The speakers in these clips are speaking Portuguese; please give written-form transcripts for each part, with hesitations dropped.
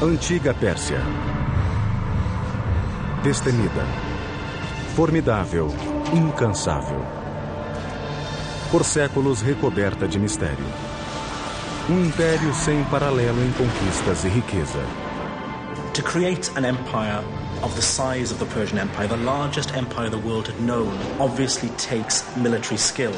Antiga Pérsia. Destemida. Formidável, incansável. Por séculos recoberta de mistério. Um império sem paralelo em conquistas e riqueza. To create an empire of the size of the Persian Empire, the largest empire the world had known, obviously takes military skill.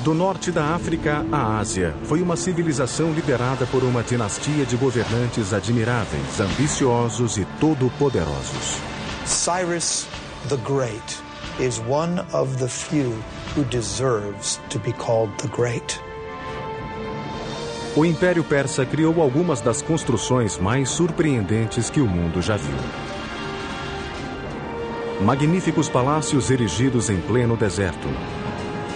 Do norte da África à Ásia, foi uma civilização liderada por uma dinastia de governantes admiráveis, ambiciosos e todo-poderosos. Cyrus the Great is one of the few who deserves to be called the Great. O Império Persa criou algumas das construções mais surpreendentes que o mundo já viu. Magníficos palácios erigidos em pleno deserto.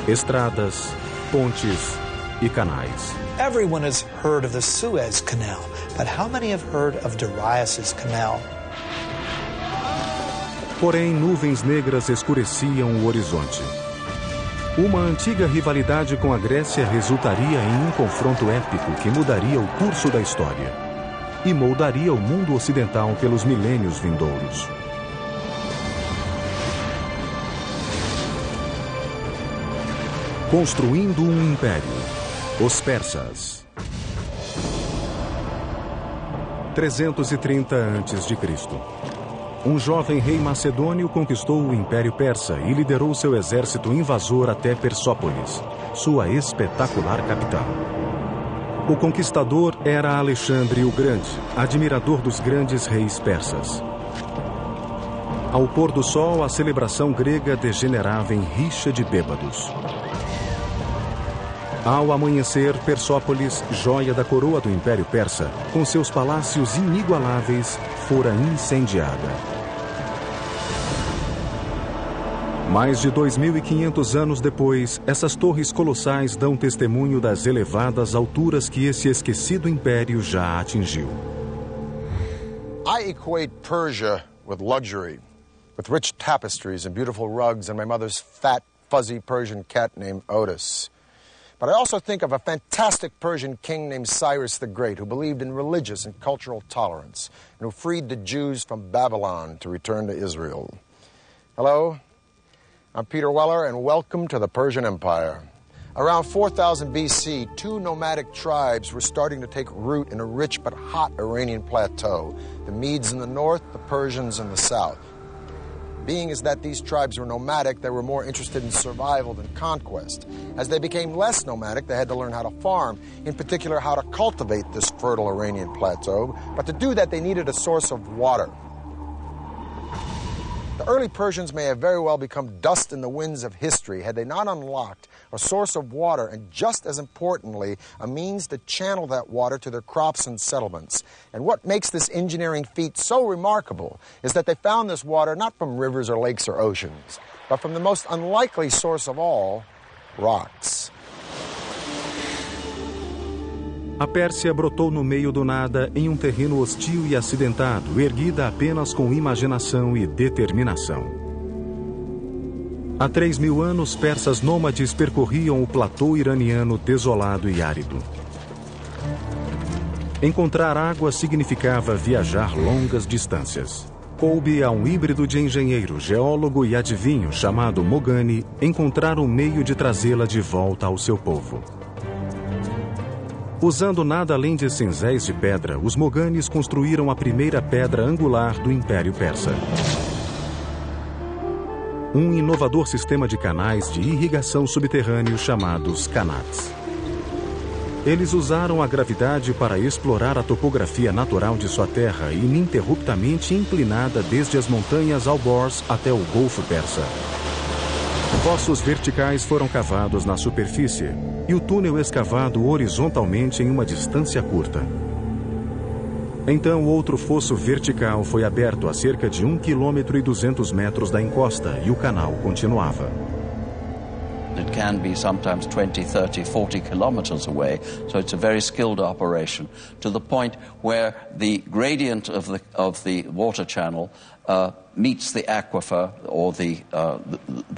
Estradas, pontes e canais. Everyone has heard of the Suez Canal, but how many have heard of Darius's Canal? Porém, nuvens negras escureciam o horizonte. Uma antiga rivalidade com a Grécia resultaria em um confronto épico que mudaria o curso da história e moldaria o mundo ocidental pelos milênios vindouros. Construindo um império. Os persas. 330 a.C. Um jovem rei macedônio conquistou o Império Persa e liderou seu exército invasor até Persópolis, sua espetacular capital. O conquistador era Alexandre o Grande, admirador dos grandes reis persas. Ao pôr do sol, a celebração grega degenerava em rixa de bêbados. Ao amanhecer, Persópolis, joia da coroa do Império Persa, com seus palácios inigualáveis, fora incendiada. Mais de 2.500 anos depois, essas torres colossais dão testemunho das elevadas alturas que esse esquecido império já atingiu. I equate Persia with luxury, with rich tapestries and beautiful rugs and my mother's fat, fuzzy Persian cat named Otis. But I also think of a fantastic Persian king named Cyrus the Great, who believed in religious and cultural tolerance, and who freed the Jews from Babylon to return to Israel. Hello, I'm Peter Weller, and welcome to the Persian Empire. Around 4000 BC, two nomadic tribes were starting to take root in a rich but hot Iranian plateau, the Medes in the north, the Persians in the south. Being is that these tribes were nomadic, they were more interested in survival than conquest. As they became less nomadic, they had to learn how to farm, in particular how to cultivate this fertile Iranian plateau. But to do that, they needed a source of water. The early Persians may have very well become dust in the winds of history had they not unlocked a source of water and, just as importantly, a means to channel that water to their crops and settlements. And what makes this engineering feat so remarkable is that they found this water not from rivers or lakes or oceans, but from the most unlikely source of all, rocks. A Pérsia brotou no meio do nada em um terreno hostil e acidentado, erguida apenas com imaginação e determinação. Há 3.000 anos, persas nômades percorriam o platô iraniano desolado e árido. Encontrar água significava viajar longas distâncias. Coube a um híbrido de engenheiro, geólogo e adivinho chamado Mogani encontrar um meio de trazê-la de volta ao seu povo. Usando nada além de cinzéis de pedra, os Moganis construíram a primeira pedra angular do Império Persa. Um inovador sistema de canais de irrigação subterrâneo chamados Qanats. Eles usaram a gravidade para explorar a topografia natural de sua terra, ininterruptamente inclinada desde as montanhas Alborz até o Golfo Persa. Fossos verticais foram cavados na superfície e o túnel escavado horizontalmente em uma distância curta. Então, outro fosso vertical foi aberto a cerca de 1,2 km da encosta e o canal continuava. It can be sometimes 20, 30, 40 kilometers away, so it's a very skilled operation, to the point where the gradient of the water channel meets the aquifer or the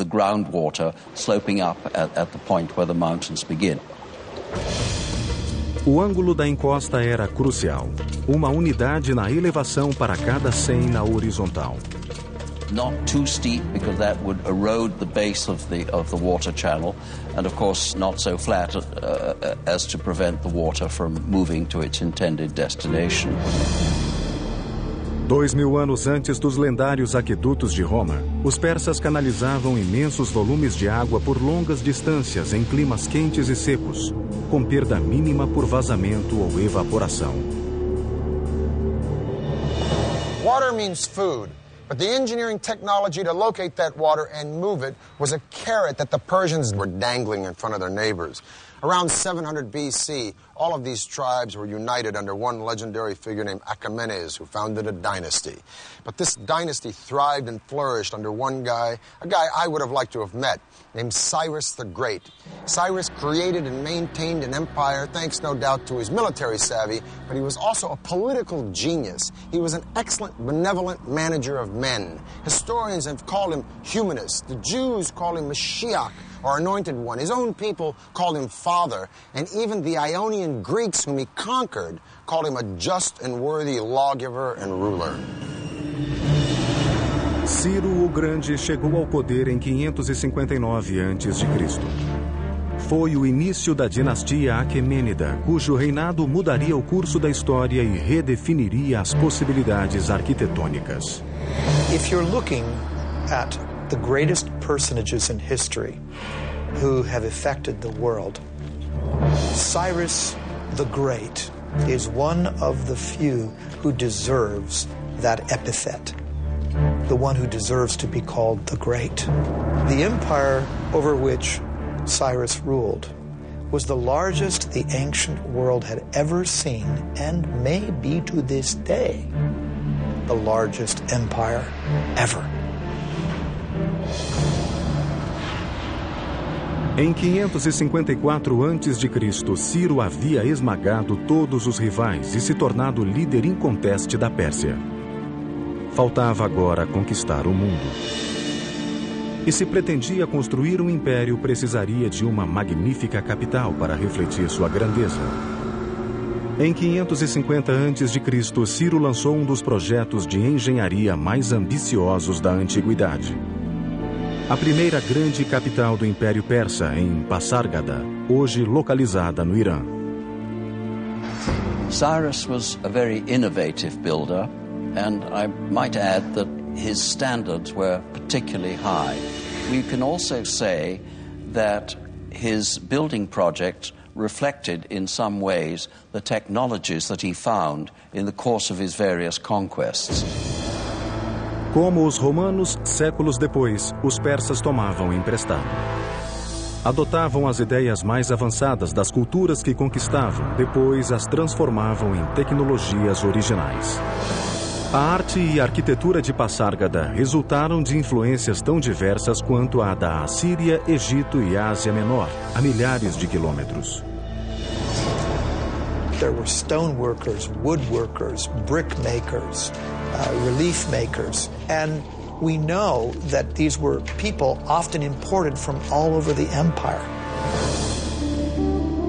groundwater sloping up at the point where the mountains begin. O ângulo da encosta era crucial. Uma unidade na elevação para cada 100 na horizontal. Not too steep because that would erode the base of the water channel, and of course not so flat as to prevent the water from moving to its intended destination. 2000 anos antes dos lendários aquedutos de Roma, os persas canalizavam imensos volumes de água por longas distâncias em climas quentes e secos, com perda mínima por vazamento ou evaporação. Water means food, but the engineering technology to locate that water and move it was a carrot that the Persians were dangling in front of their neighbors. Around 700 BC, all of these tribes were united under one legendary figure named Achaemenes, who founded a dynasty. But this dynasty thrived and flourished under one guy, a guy I would have liked to have met, named Cyrus the Great. Cyrus created and maintained an empire thanks, no doubt, to his military savvy, but he was also a political genius. He was an excellent, benevolent manager of men. Historians have called him humanist. The Jews call him Mashiach, or Anointed One. His own people called him Father, and even the Ionian Greeks whom he conquered called him a just and worthy lawgiver and ruler. Ciro o Grande chegou ao poder em 559 a.C. Foi o início da dinastia Aquemênida, cujo reinado mudaria o curso da história e redefiniria as possibilidades arquitetônicas. If you're looking at the greatest personages in history who have affected the world, Cyrus the Great is one of the few who deserves that epithet, the one who deserves to be called the Great. The empire over which Cyrus ruled was the largest the ancient world had ever seen, and may be to this day the largest empire ever. Em 554 a.C., Ciro havia esmagado todos os rivais e se tornado líder inconteste da Pérsia. Faltava agora conquistar o mundo. E se pretendia construir um império, precisaria de uma magnífica capital para refletir sua grandeza. Em 550 a.C., Ciro lançou um dos projetos de engenharia mais ambiciosos da antiguidade. A primeira grande capital do Império Persa, em Pasárgada, hoje localizada no Irã. Cyrus was a very innovative builder, and I might add that his standards were particularly high. We can also say that his building project reflected in some ways the technologies that he found in the course of his various conquests. Como os romanos, séculos depois, os persas tomavam emprestado. Adotavam as ideias mais avançadas das culturas que conquistavam, depois as transformavam em tecnologias originais. A arte e a arquitetura de Pasárgada resultaram de influências tão diversas quanto a da Assíria, Egito e Ásia Menor, a milhares de quilômetros. There were stoneworkers, woodworkers, brick makers, relief makers, and we know that these were people often imported from all over the empire.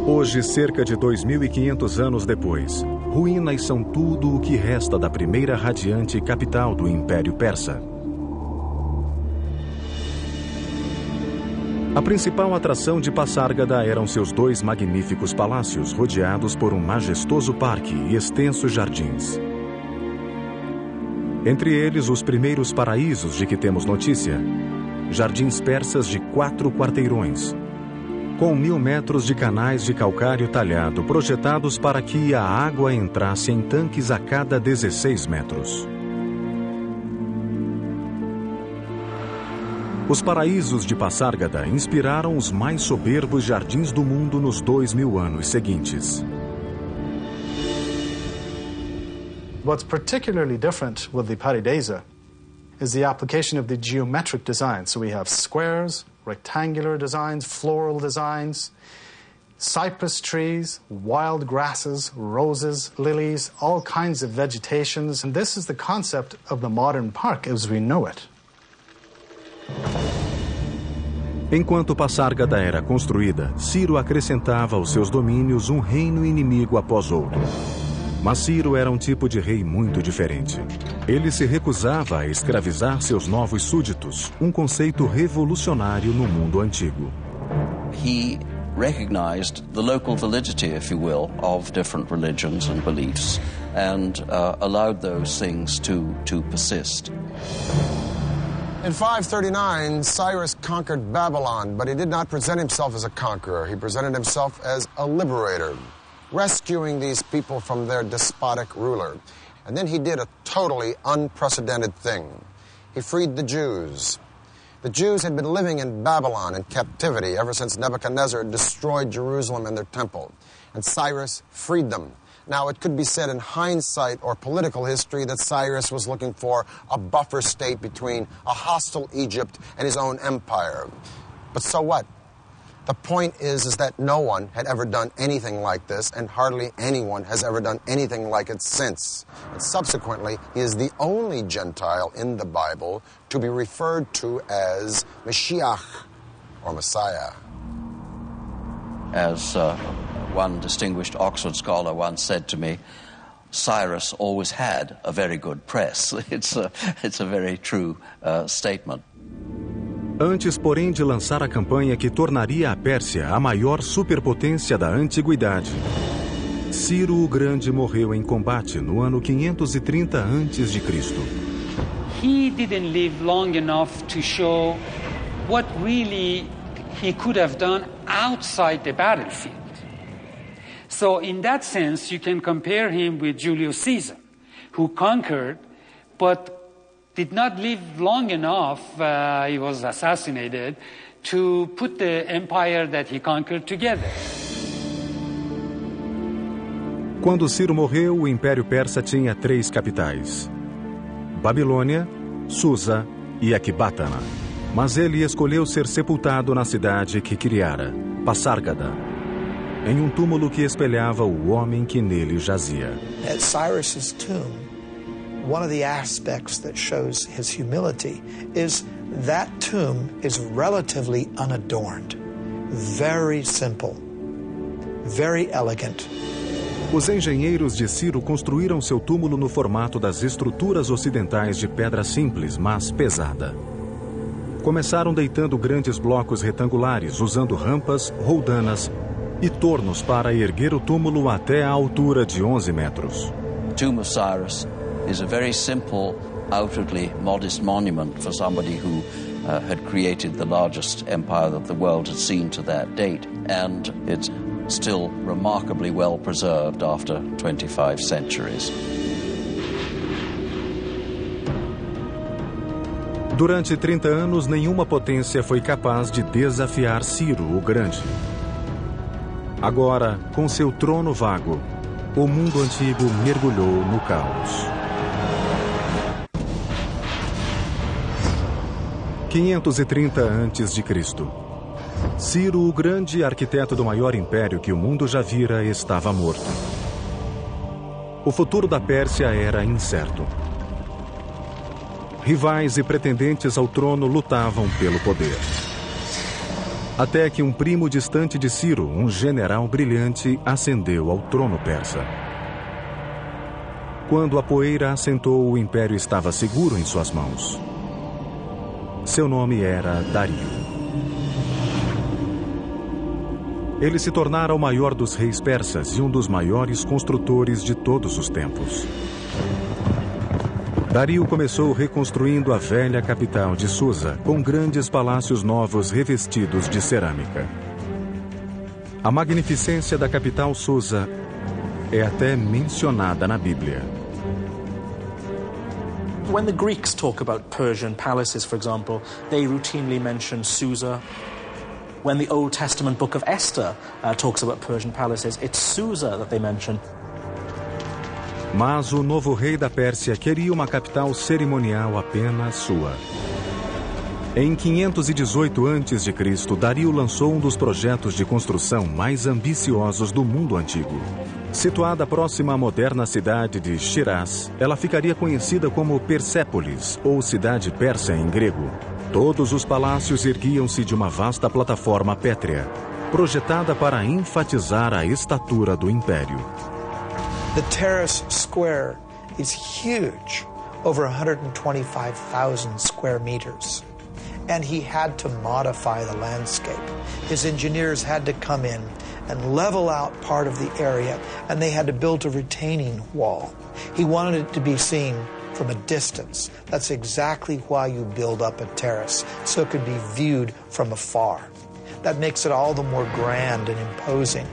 Hoje, cerca de 2.500 anos depois, ruínas são tudo o que resta da primeira radiante capital do Império Persa. A principal atração de Pasárgada eram seus 2 magníficos palácios, rodeados por um majestoso parque e extensos jardins. Entre eles, os primeiros paraísos de que temos notícia, jardins persas de 4 quarteirões, com 1.000 metros de canais de calcário talhado projetados para que a água entrasse em tanques a cada 16 metros. Os paraísos de Pasárgada inspiraram os mais soberbos jardins do mundo nos 2000 anos seguintes. What's particularly different with the Paradisa is the application of the geometric design. So we have squares, rectangular designs, floral designs, cypress trees, wild grasses, roses, lilies, all kinds of vegetations. And this is the concept of the modern park as we know it. Enquanto Passárgada era construída, Ciro acrescentava aos seus domínios um reino inimigo após outro. Mas Ciro era um tipo de rei muito diferente. Ele se recusava a escravizar seus novos súditos, um conceito revolucionário no mundo antigo. He recognized the local validity, if you will, of different religions and beliefs and allowed those things to persist. In 539, Cyrus conquered Babylon, but he did not present himself as a conqueror. He presented himself as a liberator, rescuing these people from their despotic ruler. And then he did a totally unprecedented thing. He freed the Jews. The Jews had been living in Babylon in captivity ever since Nebuchadnezzar destroyed Jerusalem and their temple. And Cyrus freed them. Now, it could be said in hindsight or political history that Cyrus was looking for a buffer state between a hostile Egypt and his own empire. But so what? The point is that no one had ever done anything like this, and hardly anyone has ever done anything like it since. And subsequently, he is the only Gentile in the Bible to be referred to as Mashiach, or Messiah. As one distinguished Oxford scholar once said to me, Cyrus always had a very good press. It's a very true statement. Antes, porém, de lançar a campanha que tornaria a Pérsia a maior superpotência da antiguidade, Ciro o Grande morreu em combate no ano 530 a.C. He didn't live long enough to show what really he could have done outside the battlefield. So in that sense, you can compare him with Julius Caesar, who conquered, but did not live long enough, he was assassinated, to put the empire that he conquered together. Quando Ciro morreu, o Império Persa tinha 3 capitais: Babilônia, Susa e Ecbatana. Mas ele escolheu ser sepultado na cidade que criara, Passárgada, em um túmulo que espelhava o homem que nele jazia. At Cyrus's tomb, one of the aspects that shows his humility is that tomb is relatively unadorned, very simple, very elegant. Os engenheiros de Ciro construíram seu túmulo no formato das estruturas ocidentais de pedra simples, mas pesada. Começaram deitando grandes blocos retangulares, usando rampas, roldanas e tornos para erguer o túmulo até a altura de 11 metros. Tomb of Cyrus is a very simple, outwardly modest monument for somebody who had created the largest empire that the world had seen to that date. And it's still remarkably well preserved after 25 centuries. Durante 30 anos, nenhuma potência foi capaz de desafiar Ciro o Grande. Agora, com seu trono vago, o mundo antigo mergulhou no caos. 530 a.C. Ciro o Grande, arquiteto do maior império que o mundo já vira, estava morto. O futuro da Pérsia era incerto. Rivais e pretendentes ao trono lutavam pelo poder. Até que um primo distante de Ciro, um general brilhante, ascendeu ao trono persa. Quando a poeira assentou, o império estava seguro em suas mãos. Seu nome era Dario. Ele se tornara o maior dos reis persas e um dos maiores construtores de todos os tempos. Dario começou reconstruindo a velha capital de Susa, com grandes palácios novos revestidos de cerâmica. A magnificência da capital Susa é até mencionada na Bíblia. When the Greeks talk about Persian palaces, for example, they routinely mention Susa. When the Old Testament book of Esther talks about Persian palaces, it's Susa that they mention. Mas o novo rei da Pérsia queria uma capital cerimonial apenas sua. Em 518 a.C., Dario lançou um dos projetos de construção mais ambiciosos do mundo antigo. Situada próxima à moderna cidade de Shiraz, ela ficaria conhecida como Persépolis, ou cidade persa em grego. Todos os palácios erguiam-se de uma vasta plataforma pétrea, projetada para enfatizar a estatura do império. The terrace square is huge, over 125,000 square meters. And he had to modify the landscape. His engineers had to come in and level out part of the area, and they had to build a retaining wall. He wanted it to be seen from a distance. That's exactly why you build up a terrace, so it could be viewed from afar. That makes it all the more grand and imposing.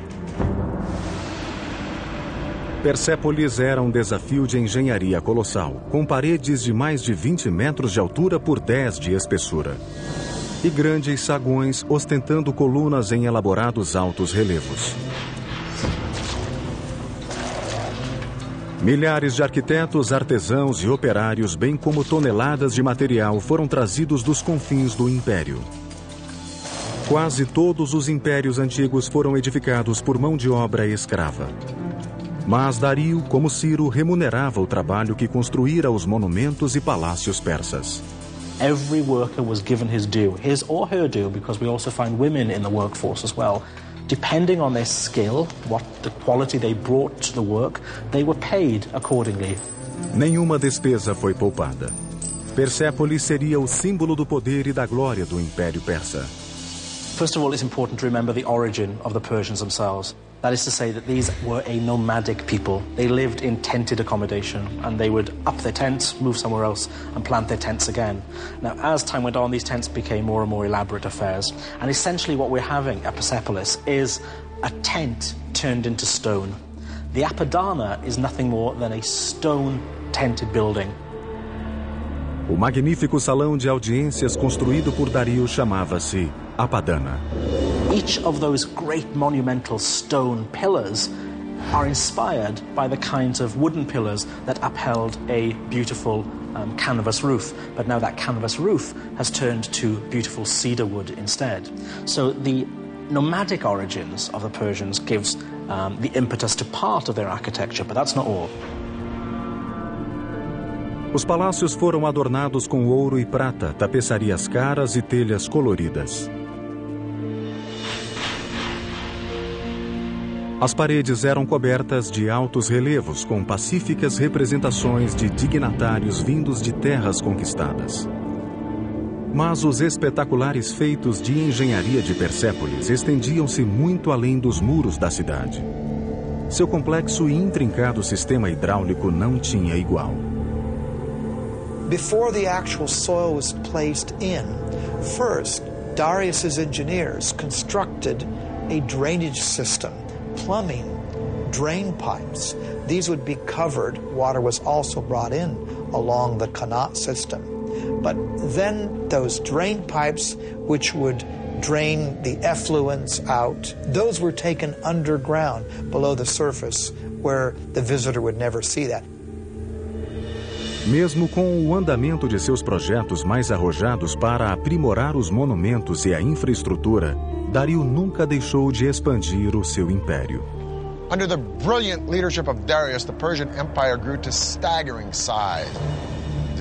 Persépolis era um desafio de engenharia colossal, com paredes de mais de 20 metros de altura por 10 de espessura. E grandes saguões ostentando colunas em elaborados altos relevos. Milhares de arquitetos, artesãos e operários, bem como toneladas de material, foram trazidos dos confins do império. Quase todos os impérios antigos foram edificados por mão de obra escrava. Mas Dario, como Ciro, remunerava o trabalho que construíra os monumentos e palácios persas. Every worker was given his due, his or her due, because we also find women in the workforce as well. Depending on their skill, what the quality they brought to the work, they were paid accordingly. Nenhuma despesa foi poupada. Persépolis seria o símbolo do poder e da glória do Império Persa. First of all, it's important to remember the origin of the Persians themselves. That is to say that these were a nomadic people. They lived in tented accommodation, and they would up their tents, move somewhere else, and plant their tents again. Now, as time went on, these tents became more and more elaborate affairs. And essentially what we're having at Persepolis is a tent turned into stone. The Apadana is nothing more than a stone-tented building. O magnífico salão de audiências construído por Dario chamava-se Apadana. Each of those great monumental stone pillars are inspired by the kinds of wooden pillars that upheld a beautiful canvas roof. But now that canvas roof has turned to beautiful cedar wood instead. So the nomadic origins of the Persians gives the impetus to part of their architecture, but that's not all. Os palácios foram adornados com ouro e prata, tapeçarias caras e telhas coloridas. As paredes eram cobertas de altos relevos com pacíficas representações de dignatários vindos de terras conquistadas. Mas os espetaculares feitos de engenharia de Persépolis estendiam-se muito além dos muros da cidade. Seu complexo e intrincado sistema hidráulico não tinha igual. Before the actual soil was placed in, first, Darius's engineers constructed a drainage system, plumbing, drain pipes. These would be covered. Water was also brought in along the Qanat system. But then those drain pipes, which would drain the effluents out, those were taken underground below the surface where the visitor would never see that. Mesmo com o andamento de seus projetos mais arrojados para aprimorar os monumentos e a infraestrutura, Dario nunca deixou de expandir o seu império. Under the brilliant leadership of Darius, the Persian Empire grew to staggering size.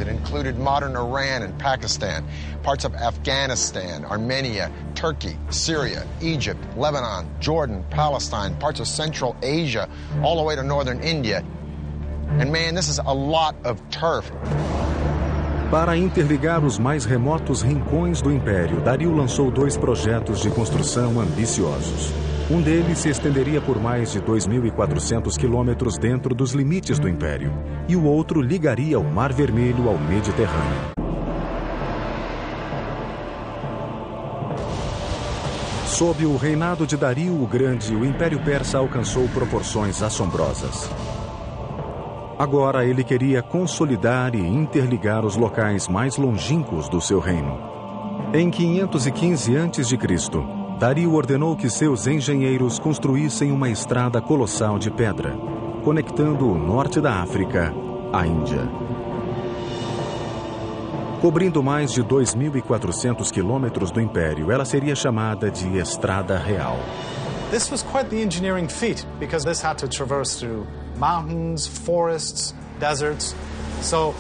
It included modern Iran and Pakistan, parts of Afghanistan, Armenia, Turkey, Syria, Egypt, Lebanon, Jordan, Palestine, parts of Central Asia, all the way to northern India. And man, this is a lot of turf. Para interligar os mais remotos rincões do Império, Dario lançou 2 projetos de construção ambiciosos. Um deles se estenderia por mais de 2.400 quilômetros dentro dos limites do Império, e o outro ligaria o Mar Vermelho ao Mediterrâneo. Sob o reinado de Dario o Grande, o Império Persa alcançou proporções assombrosas. Agora ele queria consolidar e interligar os locais mais longínquos do seu reino. Em 515 a.C., Dario ordenou que seus engenheiros construíssem uma estrada colossal de pedra, conectando o norte da África à Índia. Cobrindo mais de 2.400 quilômetros do Império, ela seria chamada de Estrada Real. This was quite the engineering feat, because this had to traverse through mountains, forests, deserts. So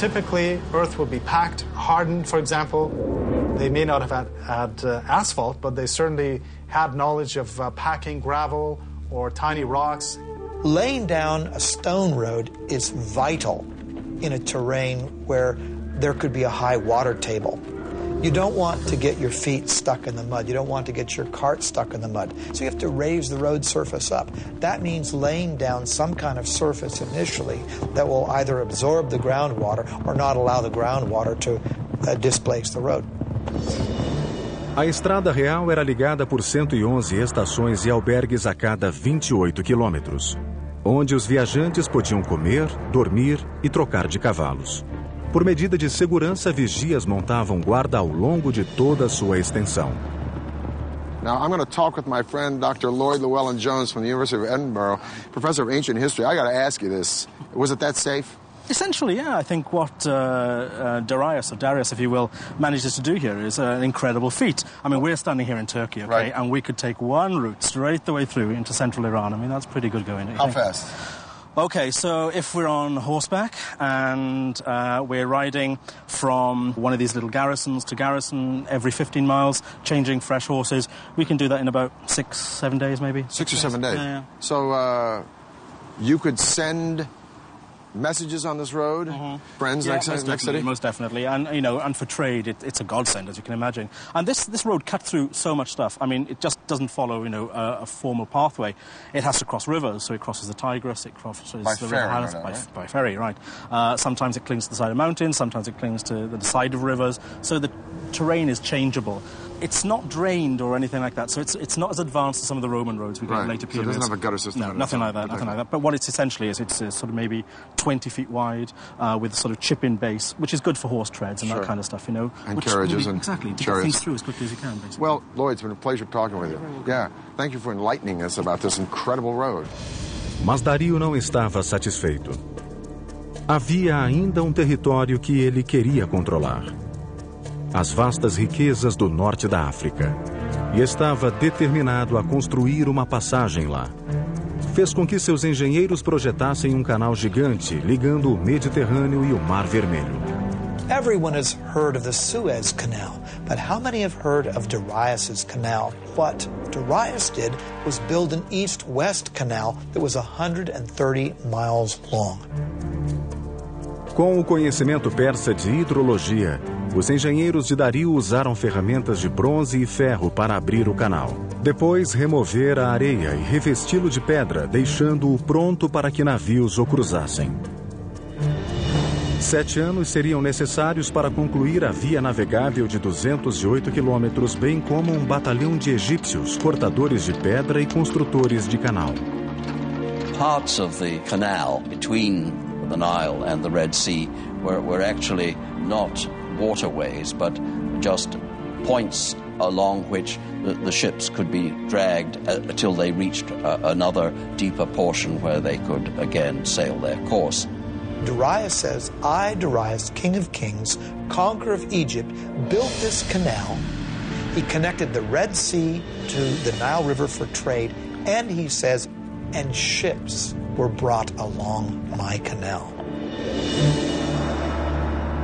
Typically, earth will be packed, hardened, for example. They may not have had asphalt, but they certainly had knowledge of packing gravel or tiny rocks. Laying down a stone road is vital in a terrain where there could be a high water table. You don't want to get your feet stuck in the mud. You don't want to get your cart stuck in the mud. So you have to raise the road surface up. That means laying down some kind of surface initially that will either absorb the groundwater or not allow the groundwater to displace the road. A estrada real era ligada por 111 estações e albergues a cada 28 quilômetros, onde os viajantes podiam comer, dormir e trocar de cavalos. Por medida de segurança, vigias montavam guarda ao longo de toda a sua extensão. Now, I'm going to talk with my friend Dr. Lloyd Llewellyn-Jones from the University of Edinburgh, professor of ancient history. I got to ask you this. Was it that safe? Essentially, yeah. I think what Darius, if you will, manages to do here is an incredible feat. I mean, we're standing here in Turkey, okay, right, and we could take one route straight the way through into central Iran. I mean, that's pretty good going. How fast? Okay, so if we're on horseback and we're riding from one of these little garrisons to garrison every 15 miles, changing fresh horses, we can do that in about 6-7 days maybe. 6 or 7 days? Yeah. So you could send messages on this road? Friends next city? Most definitely. And, you know, and for trade, it's a godsend, as you can imagine. And this road cut through so much stuff. I mean, it just doesn't follow, you know, a formal pathway. It has to cross rivers, so it crosses the Tigris, it crosses by the ferry, river right? By ferry, right. Sometimes it clings to the side of mountains, sometimes it clings to the side of rivers, so the terrain is changeable. It's not drained or anything like that, so it's not as advanced as some of the Roman roads we get in later periods. So it doesn't have a gutter system? No, nothing like that. But what it's essentially is, it's sort of maybe 20 feet wide with a sort of chip-in base, which is good for horse treads and that kind of stuff, you know. And carriages and exactly, to chariots. get things through as quickly as you can, basically. Well, Lloyd, it's been a pleasure talking with you. Yeah, thank you for enlightening us about this incredible road. Mas Dario não estava satisfeito. Havia ainda território que ele queria controlar. As vastas riquezas do norte da África, e estava determinado a construir uma passagem lá. Fez com que seus engenheiros projetassem canal gigante ligando o Mediterrâneo e o Mar Vermelho. Everyone has heard of the Suez Canal, but how many have heard of Darius's canal? What Darius did was build an east-west canal that was 130 miles long. Com o conhecimento persa de hidrologia, os engenheiros de Dario usaram ferramentas de bronze e ferro para abrir o canal. Depois, remover a areia e revesti-lo de pedra, deixando-o pronto para que navios o cruzassem. 7 anos seriam necessários para concluir a via navegável de 208 quilômetros, bem como um batalhão de egípcios, cortadores de pedra e construtores de canal. Parts of the canal between the Nile and the Red Sea were actually not waterways, but just points along which the ships could be dragged until they reached another deeper portion where they could again sail their course. Darius says, I, Darius, King of Kings, conqueror of Egypt, built this canal. He connected the Red Sea to the Nile River for trade, and he says, and ships were brought along my canal.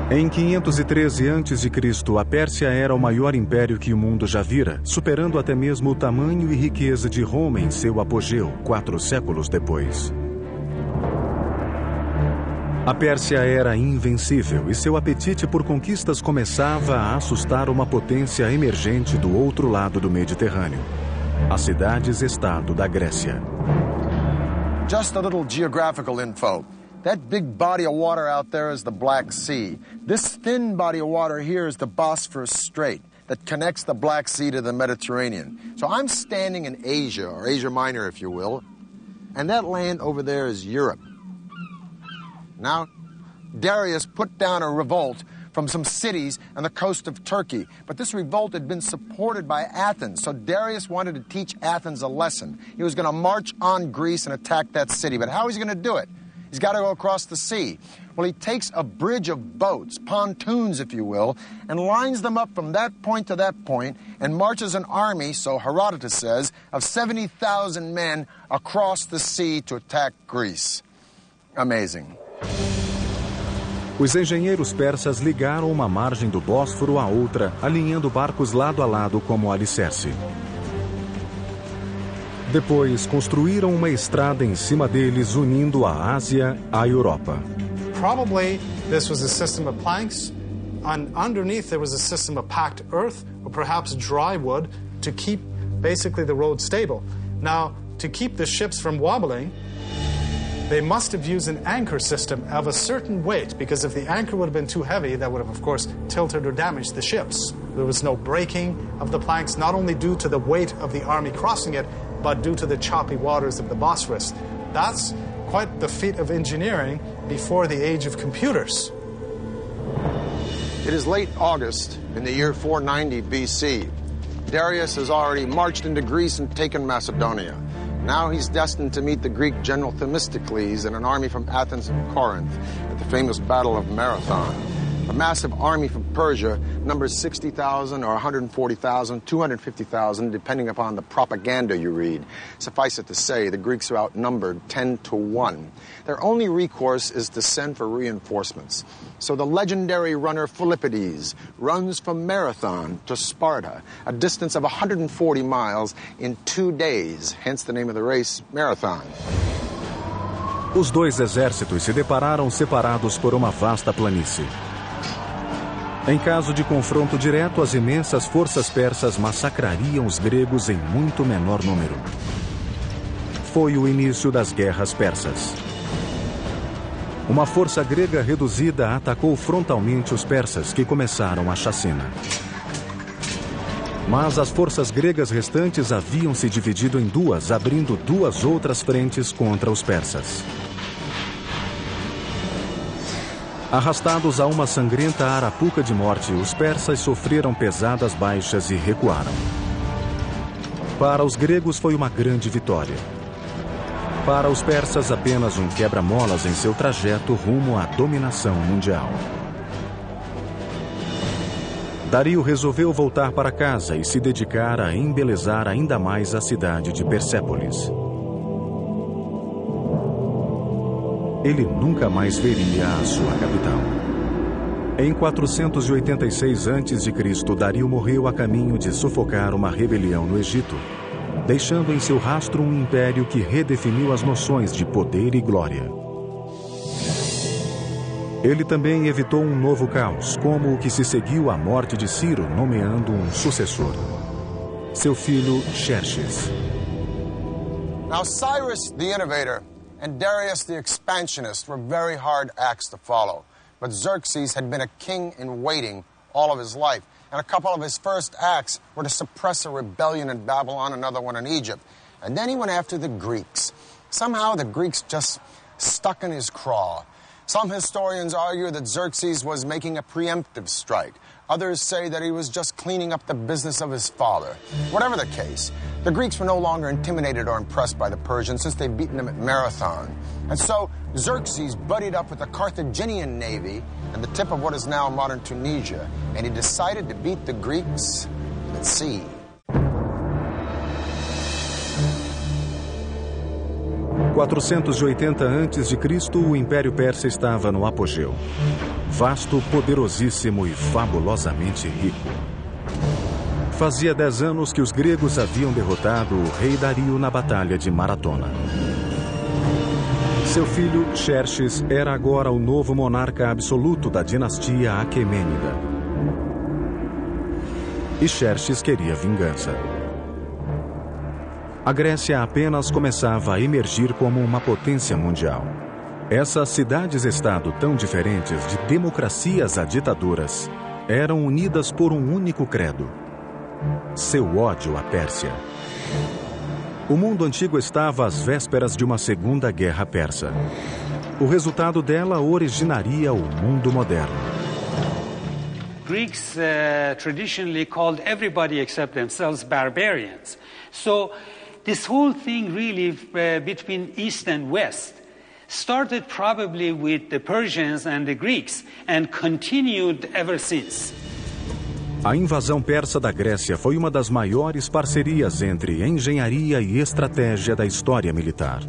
Em 513 a.C., a Pérsia era o maior império que o mundo já vira, superando até mesmo o tamanho e riqueza de Roma em seu apogeu, 4 séculos depois. A Pérsia era invencível e seu apetite por conquistas começava a assustar uma potência emergente do outro lado do Mediterrâneo, as cidades-estado da Grécia. Just a little geographical info. That big body of water out there is the Black Sea. This thin body of water here is the Bosphorus Strait that connects the Black Sea to the Mediterranean. So I'm standing in Asia, or Asia Minor, if you will, and that land over there is Europe. Now, Darius put down a revolt from some cities on the coast of Turkey, but this revolt had been supported by Athens, so Darius wanted to teach Athens a lesson. He was going to march on Greece and attack that city, but how is he going to do it? He's got to go across the sea. Well, he takes a bridge of boats, pontoons, if you will, and lines them up from that point to that point and marches an army, so Herodotus says, of 70,000 men across the sea to attack Greece. Amazing. Os engenheiros persas ligaram uma margem do Bósforo à outra, alinhando barcos lado a lado como alicerce. Depois, construíram uma estrada em cima deles, unindo a Ásia à Europa. Probably this was a system of planks, and underneath there was a system of packed earth, or perhaps dry wood, to keep basically the road stable. Now, to keep the ships from wobbling, they must have used an anchor system of a certain weight, because if the anchor would have been too heavy, that would have, of course, tilted or damaged the ships. There was no breaking of the planks, not only due to the weight of the army crossing it, but due to the choppy waters of the Bosphorus. That's quite the feat of engineering before the age of computers. It is late August in the year 490 BC. Darius has already marched into Greece and taken Macedonia. Now he's destined to meet the Greek general Themistocles and an army from Athens and Corinth at the famous Battle of Marathon. A massive army from Persia numbers 60,000 or 140,000, 250,000, depending upon the propaganda you read. Suffice it to say, the Greeks are outnumbered 10 to 1. Their only recourse is to send for reinforcements. So the legendary runner Philippides runs from Marathon to Sparta, a distance of 140 miles in 2 days, hence the name of the race, Marathon. Os dois exércitos se depararam separados por uma vasta planície. Em caso de confronto direto, as imensas forças persas massacrariam os gregos em muito menor número. Foi o início das guerras persas. Uma força grega reduzida atacou frontalmente os persas, que começaram a chacina. Mas as forças gregas restantes haviam se dividido em duas, abrindo duas outras frentes contra os persas. Arrastados a uma sangrenta arapuca de morte, os persas sofreram pesadas baixas e recuaram. Para os gregos foi uma grande vitória. Para os persas, apenas um quebra-molas em seu trajeto rumo à dominação mundial. Dario resolveu voltar para casa e se dedicar a embelezar ainda mais a cidade de Persépolis. Ele nunca mais veria a sua capital. Em 486 a.C., Dario morreu a caminho de sufocar uma rebelião no Egito, deixando em seu rastro um império que redefiniu as noções de poder e glória. Ele também evitou um novo caos, como o que se seguiu à morte de Ciro, nomeando um sucessor, seu filho Xerxes. Now Cyrus the Innovator and Darius the Expansionist were very hard acts to follow. But Xerxes had been a king in waiting all of his life. And a couple of his first acts were to suppress a rebellion in Babylon, another one in Egypt. And then he went after the Greeks. Somehow the Greeks just stuck in his craw. Some historians argue that Xerxes was making a preemptive strike. Others say that he was just cleaning up the business of his father. Whatever the case, the Greeks were no longer intimidated or impressed by the Persians since they'd beaten them at Marathon. And so Xerxes buddied up with the Carthaginian navy at the tip of what is now modern Tunisia, and he decided to beat the Greeks at sea. Em 480 a.C., o Império Persa estava no apogeu. Vasto, poderosíssimo e fabulosamente rico. Fazia 10 anos que os gregos haviam derrotado o rei Dario na Batalha de Maratona. Seu filho, Xerxes, era agora o novo monarca absoluto da dinastia Aquemênida. E Xerxes queria vingança. A Grécia apenas começava a emergir como uma potência mundial. Essas cidades-estado tão diferentes, de democracias a ditaduras, eram unidas por um único credo: seu ódio à Pérsia. O mundo antigo estava às vésperas de uma segunda guerra persa. O resultado dela originaria o mundo moderno. Greeks traditionally called everybody except themselves barbarians. So this whole thing really between East and West started probably with the Persians and the Greeks and continued ever since. A invasão persa da Grécia foi uma das maiores parcerias entre engenharia e estratégia da história militar.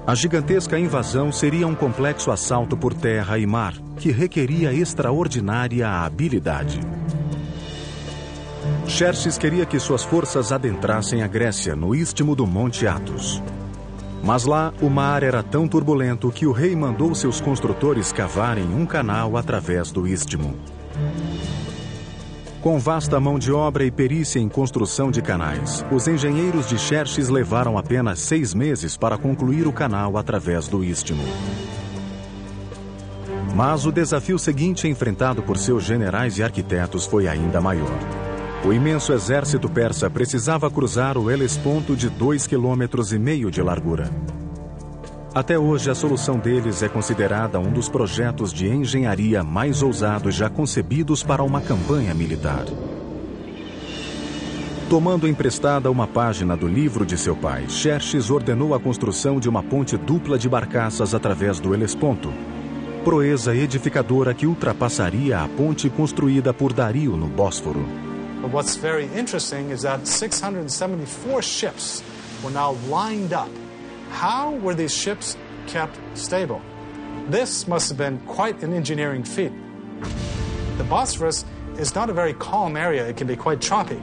A gigantesca invasão seria um complexo assalto por terra e mar que requeria extraordinária habilidade. Xerxes queria que suas forças adentrassem a Grécia no istmo do Monte Athos. Mas lá o mar era tão turbulento que o rei mandou seus construtores cavarem um canal através do istmo. Com vasta mão de obra e perícia em construção de canais, os engenheiros de Xerxes levaram apenas 6 meses para concluir o canal através do istmo. Mas o desafio seguinte enfrentado por seus generais e arquitetos foi ainda maior. O imenso exército persa precisava cruzar o Helesponto de 2,5 km de largura. Até hoje, a solução deles é considerada um dos projetos de engenharia mais ousados já concebidos para uma campanha militar. Tomando emprestada uma página do livro de seu pai, Xerxes ordenou a construção de uma ponte dupla de barcaças através do Helesponto, proeza edificadora que ultrapassaria a ponte construída por Dario no Bósforo. But what's very interesting is that 674 ships were now lined up. How were these ships kept stable? This must have been quite an engineering feat. The Bosphorus is not a very calm area. It can be quite choppy.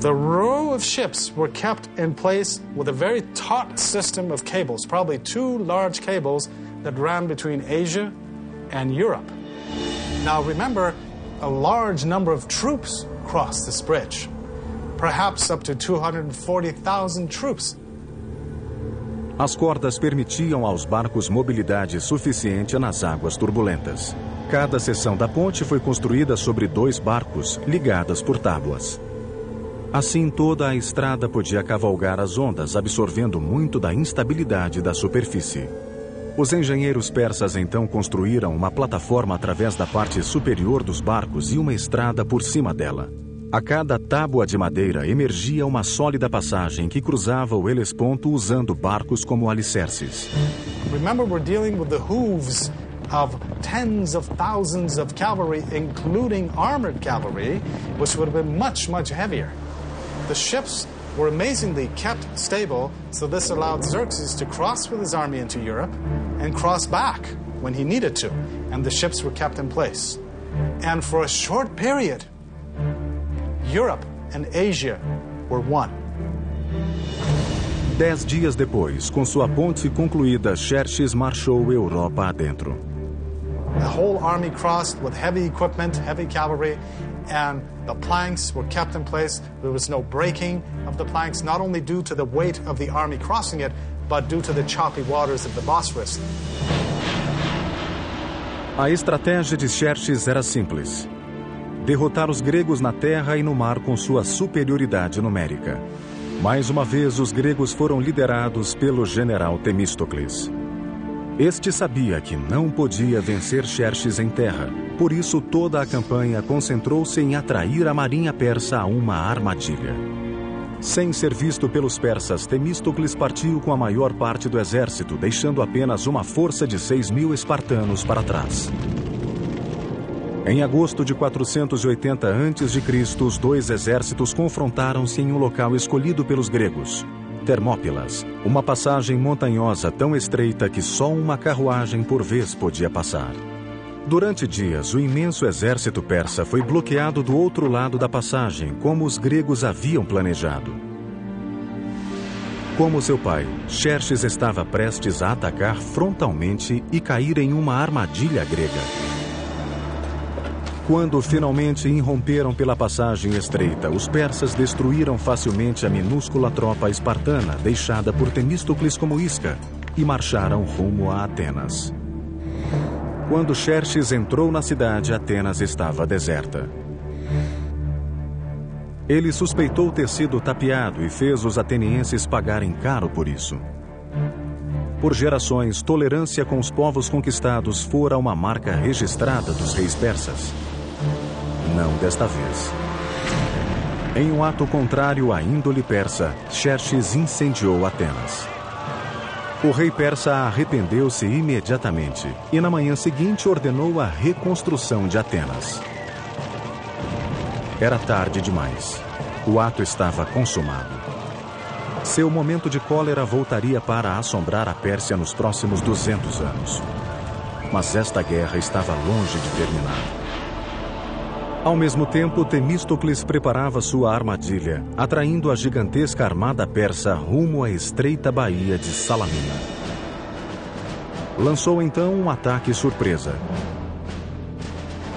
The row of ships were kept in place with a very taut system of cables, probably 2 large cables that ran between Asia and Europe. Now remember, a large number of troops crossed this bridge, perhaps up to 240,000 troops. As cordas permitiam aos barcos mobilidade suficiente nas águas turbulentas. Cada seção da ponte foi construída sobre 2 barcos, ligadas por tábuas. Assim, toda a estrada podia cavalgar as ondas, absorvendo muito da instabilidade da superfície. Os engenheiros persas então construíram uma plataforma através da parte superior dos barcos e uma estrada por cima dela. A cada tábua de madeira emergia uma sólida passagem que cruzava o Helesponto usando barcos como alicerces. Remember, we're dealing with the hooves of tens of thousands of cavalry, including armored cavalry, which would have been much, much heavier. The ships were amazingly kept stable, so this allowed Xerxes to cross with his army into Europe and cross back when he needed to, and the ships were kept in place. And for a short period, Europe and Asia were one. 10 dias depois, com sua ponte concluída, Xerxes marchou Europa adentro. The whole army crossed with heavy equipment, heavy cavalry, and the planks were kept in place. There was no breaking of the planks, not only due to the weight of the army crossing it, but due to the choppy waters of the Bosphorus. A estratégia de Xerxes era simples: derrotar os gregos na terra e no mar com sua superioridade numérica. Mais uma vez, os gregos foram liderados pelo general Temístocles. Este sabia que não podia vencer Xerxes em terra, por isso toda a campanha concentrou-se em atrair a marinha persa a uma armadilha. Sem ser visto pelos persas, Temístocles partiu com a maior parte do exército, deixando apenas uma força de 6.000 espartanos para trás. Em agosto de 480 a.C., os 2 exércitos confrontaram-se em um local escolhido pelos gregos, Termópilas, uma passagem montanhosa tão estreita que só uma carruagem por vez podia passar. Durante dias, o imenso exército persa foi bloqueado do outro lado da passagem, como os gregos haviam planejado. Como seu pai, Xerxes estava prestes a atacar frontalmente e cair em uma armadilha grega. Quando finalmente irromperam pela passagem estreita, os persas destruíram facilmente a minúscula tropa espartana deixada por Temístocles como isca e marcharam rumo a Atenas. Quando Xerxes entrou na cidade, Atenas estava deserta. Ele suspeitou ter sido tapeado e fez os atenienses pagarem caro por isso. Por gerações, tolerância com os povos conquistados fora uma marca registrada dos reis persas. Não desta vez. Em um ato contrário à índole persa, Xerxes incendiou Atenas. O rei persa arrependeu-se imediatamente e na manhã seguinte ordenou a reconstrução de Atenas. Era tarde demais. O ato estava consumado. Seu momento de cólera voltaria para assombrar a Pérsia nos próximos 200 anos. Mas esta guerra estava longe de terminar. Ao mesmo tempo, Temístocles preparava sua armadilha, atraindo a gigantesca armada persa rumo à estreita baía de Salamina. Lançou então um ataque surpresa.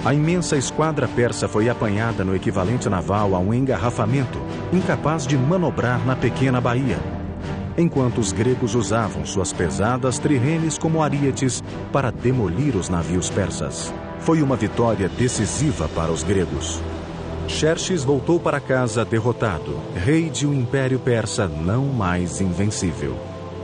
A imensa esquadra persa foi apanhada no equivalente naval a um engarrafamento, incapaz de manobrar na pequena baía, enquanto os gregos usavam suas pesadas trirremes como arietes para demolir os navios persas. Foi uma vitória decisiva para os gregos. Xerxes voltou para casa derrotado, rei de um império persa não mais invencível.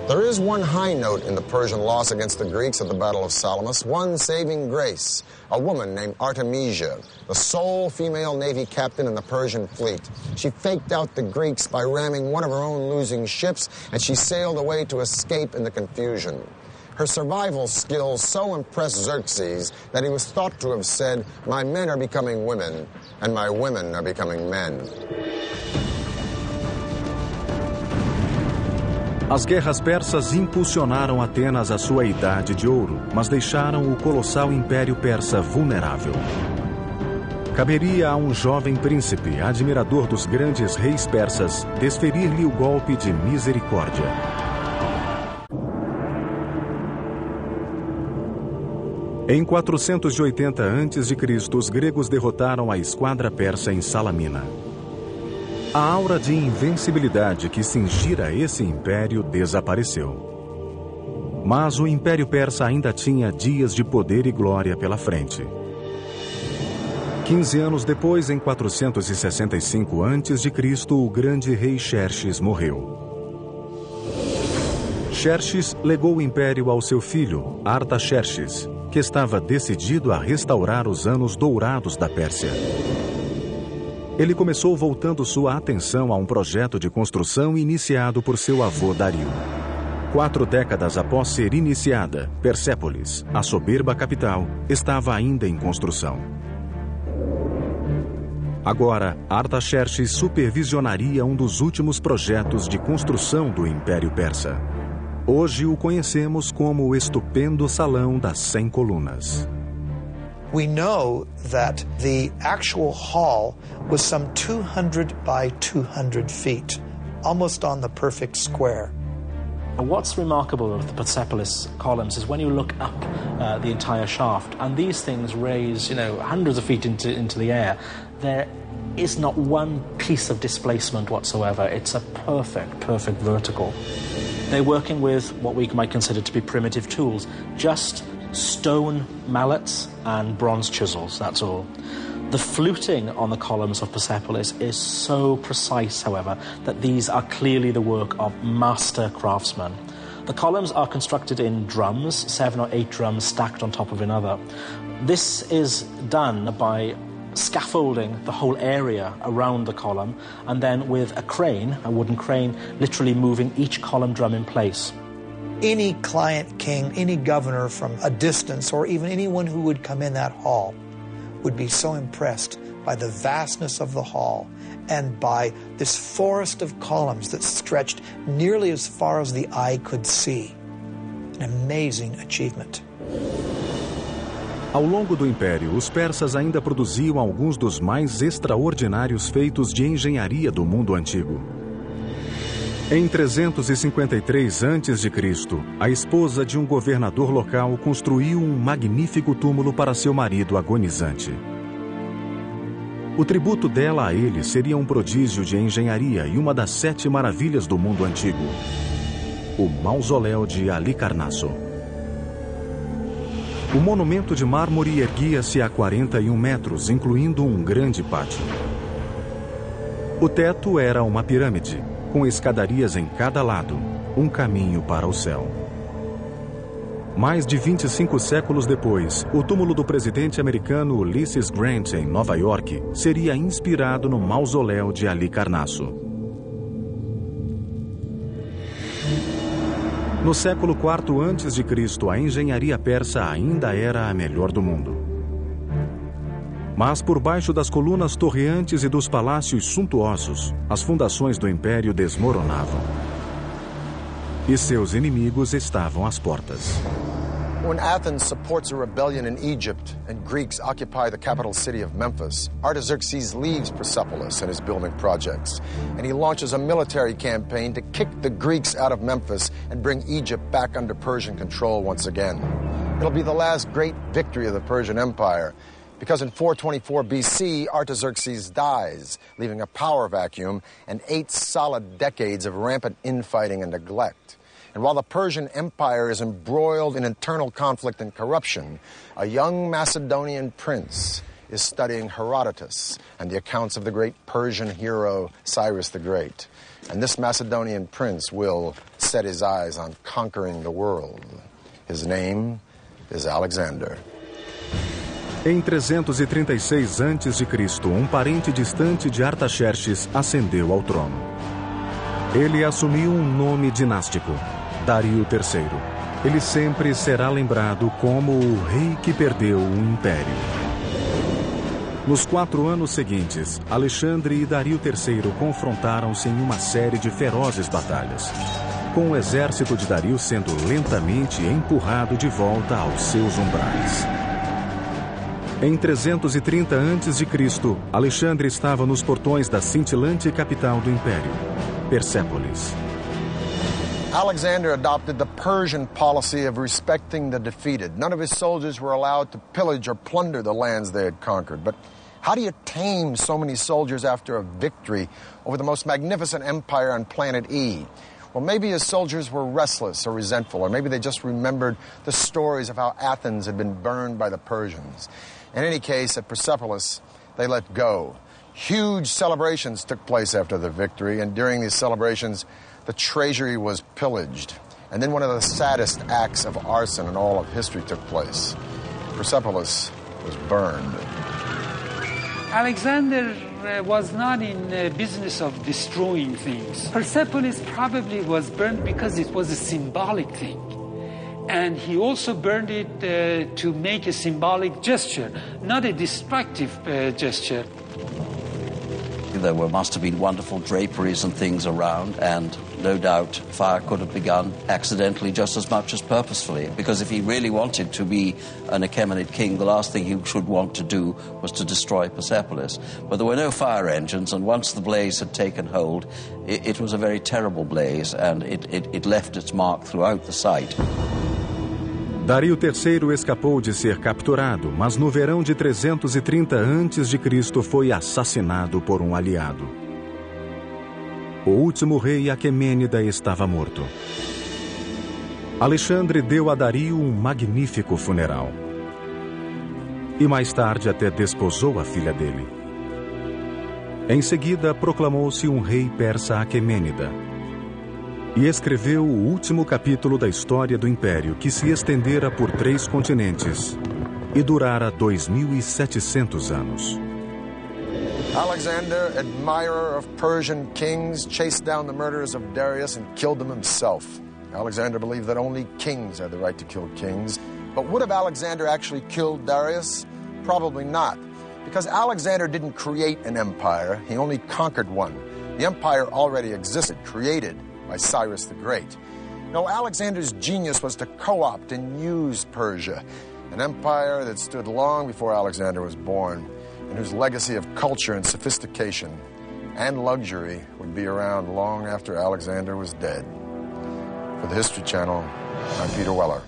There is one high note in the Persian loss against the Greeks at the Battle of Salamis, one saving grace. A woman named Artemisia, the sole female navy captain in the Persian fleet. She faked out the Greeks by ramming one of her own losing ships, and she sailed away to escape in the confusion. Her survival skills so impressed Xerxes that he was thought to have said, "My men are becoming women, and my women are becoming men." As guerras persas impulsionaram Atenas à sua idade de ouro, mas deixaram o colossal império persa vulnerável. Caberia a um jovem príncipe, admirador dos grandes reis persas, desferir-lhe o golpe de misericórdia. Em 480 a.C., os gregos derrotaram a esquadra persa em Salamina. A aura de invencibilidade que cingira esse império desapareceu. Mas o Império Persa ainda tinha dias de poder e glória pela frente. 15 anos depois, em 465 a.C., o grande rei Xerxes morreu. Xerxes legou o império ao seu filho, Artaxerxes, que estava decidido a restaurar os anos dourados da Pérsia. Ele começou voltando sua atenção a um projeto de construção iniciado por seu avô Dario. 4 décadas após ser iniciada, Persépolis, a soberba capital, estava ainda em construção. Agora, Artaxerxes supervisionaria um dos últimos projetos de construção do Império Persa. Hoje o conhecemos como o estupendo Salão das 100 Colunas. We know that the actual hall was some 200 by 200 feet, almost on the perfect square. What's remarkable of the Persepolis columns is when you look up the entire shaft, and these things raise, hundreds of feet into the air, there is not one piece of displacement whatsoever. It's a perfect vertical. They're working with what we might consider to be primitive tools, just stone mallets and bronze chisels, that's all. The fluting on the columns of Persepolis is so precise, however, that these are clearly the work of master craftsmen. The columns are constructed in drums, 7 or 8 drums stacked on top of another. This is done by scaffolding the whole area around the column, and then with a crane, a wooden crane, literally moving each column drum in place. Any client king, any governor from a distance, or even anyone who would come in that hall would be so impressed by the vastness of the hall and by this forest of columns that stretched nearly as far as the eye could see. An amazing achievement. Ao longo do Império, os persas ainda produziam alguns dos mais extraordinários feitos de engenharia do mundo antigo. Em 353 a.C., a esposa de um governador local construiu um magnífico túmulo para seu marido agonizante. O tributo dela a ele seria um prodígio de engenharia e uma das 7 maravilhas do mundo antigo, o Mausoléu de Halicarnasso. O monumento de mármore erguia-se a 41 metros, incluindo um grande pátio. O teto era uma pirâmide, com escadarias em cada lado, um caminho para o céu. Mais de 25 séculos depois, o túmulo do presidente americano Ulysses Grant, em Nova York, seria inspirado no Mausoléu de Halicarnasso. No século IV a.C., a engenharia persa ainda era a melhor do mundo. Mas por baixo das colunas torreantes e dos palácios suntuosos, as fundações do império desmoronavam. E seus inimigos estavam às portas. When Athens supports a rebellion in Egypt and Greeks occupy the capital city of Memphis, Artaxerxes leaves Persepolis and his building projects, and he launches a military campaign to kick the Greeks out of Memphis and bring Egypt back under Persian control once again. It'll be the last great victory of the Persian Empire, because in 424 BC, Artaxerxes dies, leaving a power vacuum and 8 solid decades of rampant infighting and neglect. And while the Persian Empire is embroiled in internal conflict and corruption, a young Macedonian prince is studying Herodotus and the accounts of the great Persian hero Cyrus the Great. And this Macedonian prince will set his eyes on conquering the world. His name is Alexander. Em 336 a.C., um parente distante de Artaxerxes ascendeu ao trono. Ele assumiu um nome dinástico, Dario III. Ele sempre será lembrado como o rei que perdeu o império. Nos 4 anos seguintes, Alexandre e Dario III confrontaram-se em uma série de ferozes batalhas, com o exército de Dario sendo lentamente empurrado de volta aos seus umbrais. Em 330 a.C., Alexandre estava nos portões da cintilante capital do império, Persépolis. Alexander adopted the Persian policy of respecting the defeated. None of his soldiers were allowed to pillage or plunder the lands they had conquered. But how do you tame so many soldiers after a victory over the most magnificent empire on planet E? Well, maybe his soldiers were restless or resentful, or maybe they just remembered the stories of how Athens had been burned by the Persians. In any case, at Persepolis, they let go. Huge celebrations took place after the victory, and during these celebrations, the treasury was pillaged. And then one of the saddest acts of arson in all of history took place. Persepolis was burned. Alexander was not in the business of destroying things. Persepolis probably was burned because it was a symbolic thing. And he also burned it to make a symbolic gesture, not a destructive gesture. There must have been wonderful draperies and things around, and no doubt fire could have begun accidentally just as much as purposefully, because if he really wanted to be an Achaemenid king, the last thing he should want to do was to destroy Persepolis. But there were no fire engines, and once the blaze had taken hold, it was a very terrible blaze, and it left its mark throughout the site. Dario III escapou de ser capturado, mas no verão de 330 a.C. foi assassinado por um aliado. O último rei Aquemênida estava morto. Alexandre deu a Dario um magnífico funeral. E mais tarde até desposou a filha dele. Em seguida, proclamou-se um rei persa Aquemênida. E escreveu o último capítulo da história do Império, que se estendera por 3 continentes e durara 2.700 anos. Alexander, admirer of Persian kings, chased down the murderers of Darius and killed them himself. Alexander believed that only kings had the right to kill kings. But would have Alexander actually killed Darius? Probably not, because Alexander didn't create an empire, he only conquered one. The empire already existed, created by Cyrus the Great. No, Alexander's genius was to co-opt and use Persia, an empire that stood long before Alexander was born, and whose legacy of culture and sophistication and luxury would be around long after Alexander was dead. For the History Channel, I'm Peter Weller.